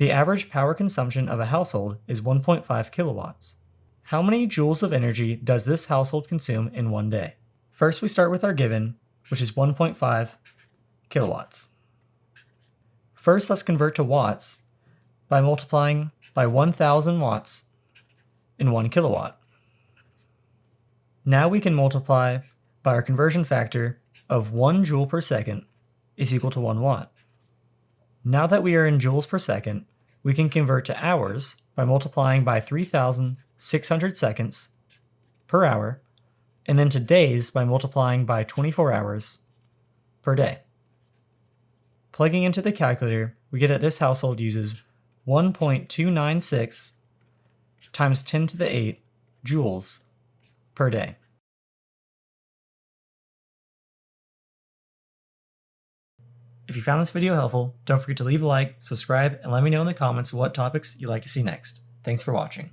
The average power consumption of a household is 1.5 kilowatts. How many joules of energy does this household consume in one day? First, we start with our given, which is 1.5 kilowatts. First, let's convert to watts by multiplying by 1,000 watts in 1 kilowatt. Now we can multiply by our conversion factor of 1 joule per second is equal to 1 watt. Now that we are in joules per second, we can convert to hours by multiplying by 3,600 seconds per hour, and then to days by multiplying by 24 hours per day. Plugging into the calculator, we get that this household uses 1.296 times 10 to the 8 joules per day. If you found this video helpful, don't forget to leave a like, subscribe, and let me know in the comments what topics you'd like to see next. Thanks for watching.